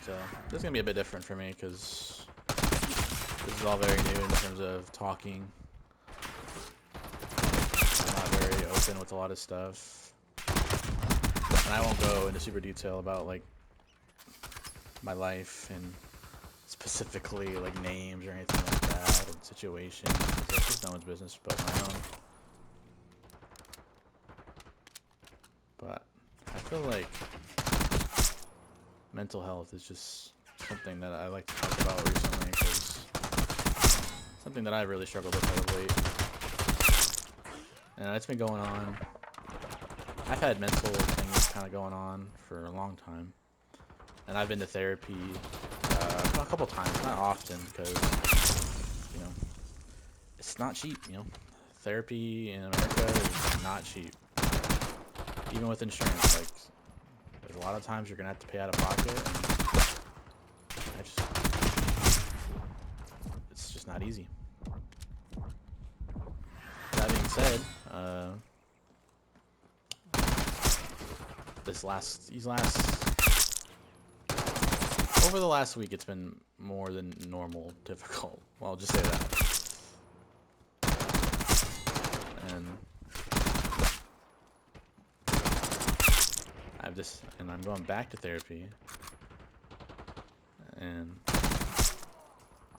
So this is gonna be a bit different for me because this is all very new in terms of talking. I'm not very open with a lot of stuff, and I won't go into super detail about like my life and specifically like names or anything like that and situations. That's just no one's business but my own. But I feel like mental health is just something that I like to talk about recently because something that I've really struggled with of late. And it's been going on. I've had mental things kind of going on for a long time. And I've been to therapy a couple times, not often because, you know, it's not cheap, you know. Therapy in America is not cheap. Even with insurance, like, there's a lot of times you're going to have to pay out of pocket. And it's just not easy. That being said, over the last week, it's been more than normal difficult. Well, I'll just say that. And I'm going back to therapy, and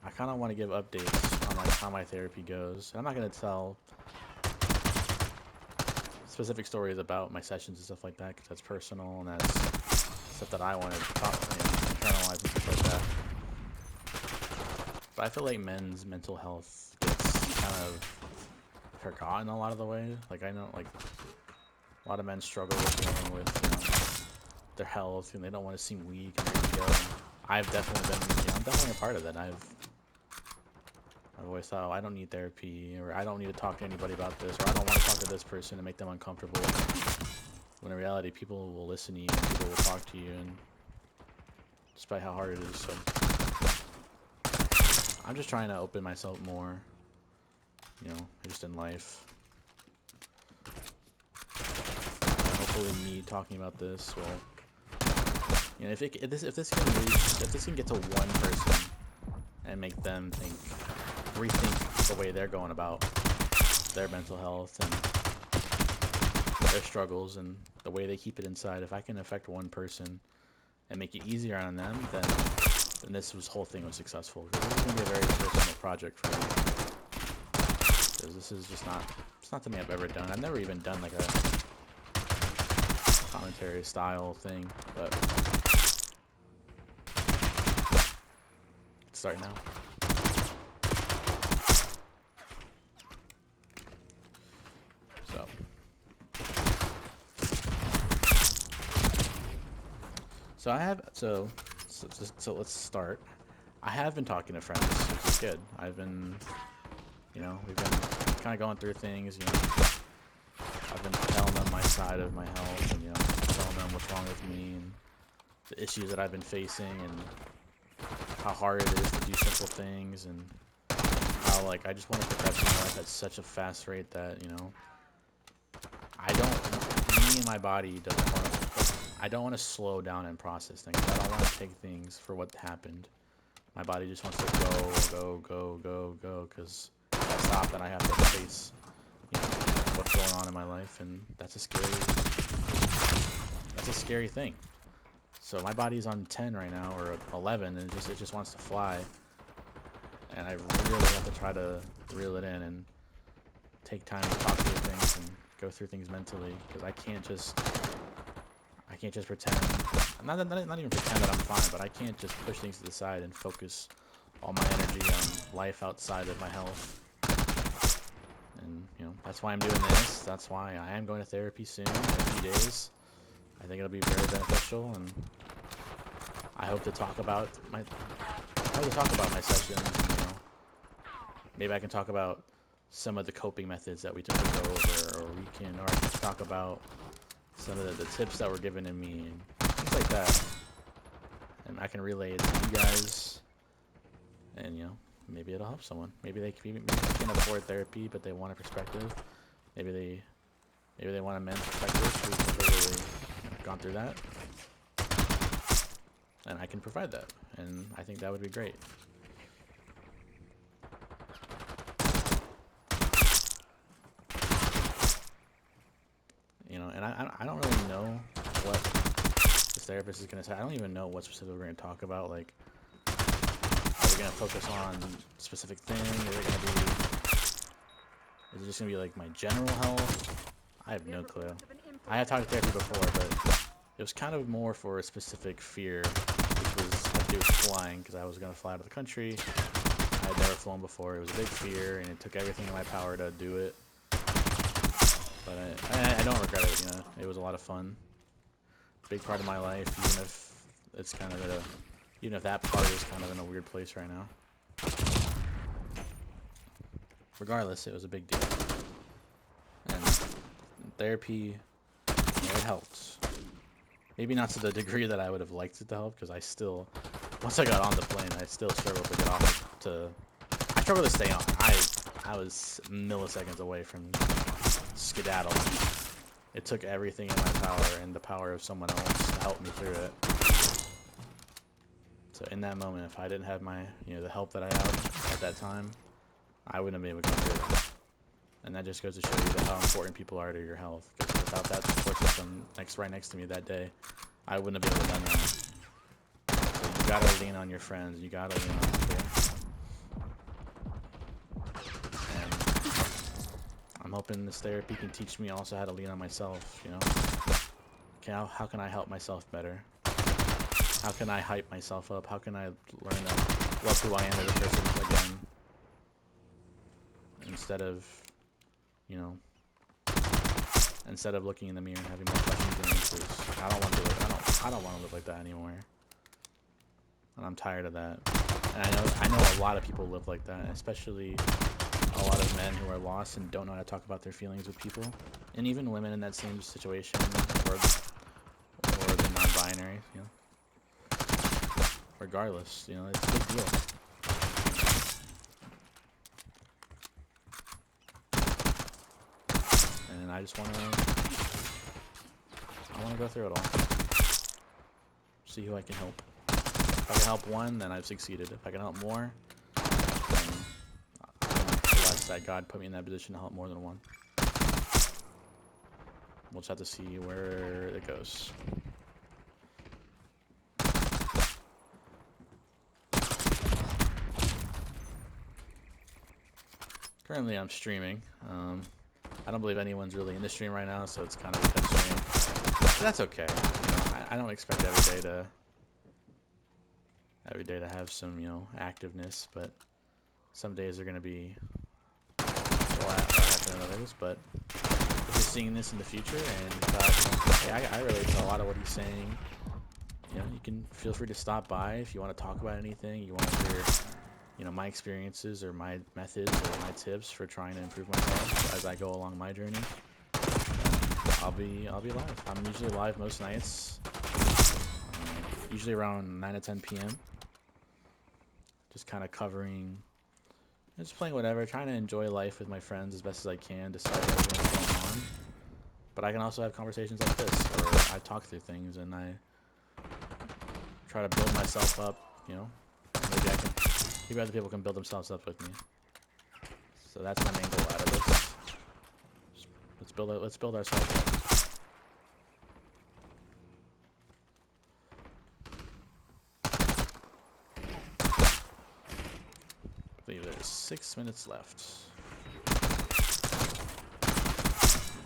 I kind of want to give updates on like how my therapy goes. And I'm not gonna tell specific stories about my sessions and stuff like that because that's personal and that's stuff that I want to internalize and stuff like that. But I feel like men's mental health gets kind of forgotten a lot of the way. Like I know, like a lot of men struggle with dealing with their health and they don't want to seem weak and ready to go. And I've definitely been, I'm definitely a part of that. I've always thought, oh, I don't need therapy, or I don't need to talk to anybody about this, or I don't want to talk to this person and make them uncomfortable. When in reality, people will listen to you, and people will talk to you, and despite how hard it is. So I'm just trying to open myself more, just in life. And hopefully, me talking about this will, if this can get to one person and make them rethink the way they're going about their mental health and their struggles and the way they keep it inside. If I can affect one person and make it easier on them, then whole thing was successful. This is going to be a very personal project for me. Because this is just it's not something I've ever done. I've never even done like a commentary style thing, but let's start now. So let's start. I have been talking to friends, which is good. I've been, we've been kind of going through things. I've been telling them my side of my health, and telling them what's wrong with me and the issues that I've been facing, and how hard it is to do simple things, and how I just want to progress in my life at such a fast rate that me and my body doesn't want to. I don't want to slow down and process things. I don't want to take things for what happened. My body just wants to go, because if I stop, then I have to face, what's going on in my life, and that's a scary thing. So my body's on 10 right now, or 11, and it just wants to fly. And I really have to try to reel it in and take time to talk through things and go through things mentally, because I can't just pretend, not even pretend that I'm fine, but I can't just push things to the side and focus all my energy on life outside of my health. And, that's why I'm doing this. That's why I am going to therapy soon, in a few days. I think it'll be very beneficial, and I hope to talk about my sessions. And, maybe I can talk about some of the coping methods that we took to go over, or I can talk about some of the tips that were given to me and things like that, and I can relay it to you guys, and maybe it'll help someone. Maybe they can afford therapy, but they want a perspective. Maybe they want a men's perspective who's never really gone through that. and I can provide that, and I think that would be great. You know, and I don't really know what this therapist is gonna say. I don't even know what specifically we're gonna talk about. Like, are we gonna focus on specific things? Is it just gonna be like my general health? I have no clue. I have talked to therapy before, but it was kind of more for a specific fear, which was had to do with flying, because I was gonna fly out of the country. I had never flown before. It was a big fear, and it took everything in my power to do it. But I don't regret it, you know. It was a lot of fun. Big part of my life, even if it's kind of even if that part is kind of in a weird place right now. Regardless, it was a big deal. And therapy, you know, it helped. Maybe not to the degree that I would have liked it to help, because I still, once I got on the plane, I still struggled to get off I struggled to stay on. I was milliseconds away from skedaddle. It took everything in my power and the power of someone else to help me through it. So in that moment, if I didn't have my, you know, the help that I had at that time, I wouldn't have been able to come through it. And that just goes to show you how important people are to your health. Because without that support system right next to me that day, I wouldn't have been able to do that. So you gotta lean on your friends. You gotta lean on people. I'm hoping this therapy can teach me also how to lean on myself, you know? How can I help myself better? How can I hype myself up? How can I learn to love who I am as a person again? Instead of, you know, instead of looking in the mirror and having more questions than answers. I don't want to do it. I don't want to live like that anymore. And I'm tired of that. And I know a lot of people live like that, especially a lot of men who are lost and don't know how to talk about their feelings with people, and even women in that same situation, or the non-binary, you know. Regardless, you know, it's a big deal. And I just want to go through it all. See who I can help. If I can help one, then I've succeeded. If I can help more, then that God put me in that position to help more than one. We'll just have to see where it goes. Currently I'm streaming. I don't believe anyone's really in the stream right now, so it's kind of a test stream. But that's okay. You know, I don't expect every day to have some, you know, activeness, but some days are going to be than others. But if you're seeing this in the future and hey, I relate to a lot of what he's saying, you know, you can feel free to stop by if you want to talk about anything. You want to hear, you know, my experiences or my methods or my tips for trying to improve myself as I go along my journey. I'll be live. I'm usually live most nights, usually around 9 to 10 p.m. Just kind of covering, just playing whatever, trying to enjoy life with my friends as best as I can, despite everything that's going on. But I can also have conversations like this, where I talk through things and I try to build myself up, you know. Maybe other people can build themselves up with me. So that's my main goal out of this. Let's build ourselves up. I believe there's 6 minutes left.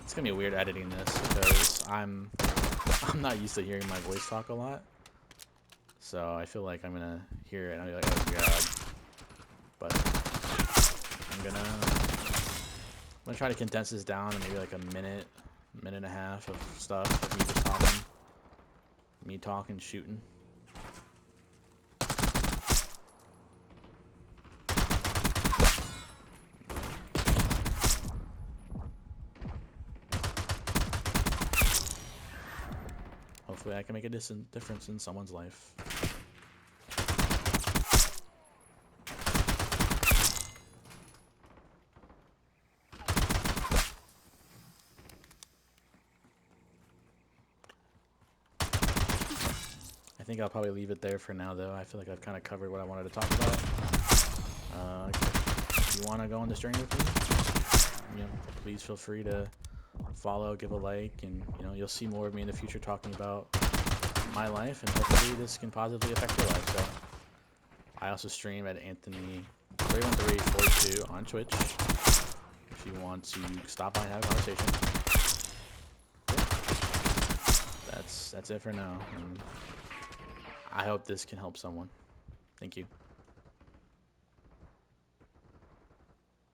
It's gonna be weird editing this because I'm not used to hearing my voice talk a lot. So I feel like I'm gonna hear it and I'll be like, oh god. But I'm gonna try to condense this down to maybe like a minute and a half of stuff of me just talking. Me talking, shooting. Hopefully I can make a difference in someone's life. I think I'll probably leave it there for now, though. I feel like I've kind of covered what I wanted to talk about. If you want to go on this journey with me, please feel free to follow, give a like, and you'll see more of me in the future talking about my life, and hopefully this can positively affect your life. So I also stream at Anthony31342 on Twitch if you want to stop by and have a conversation. That's it for now, and I hope this can help someone. Thank you.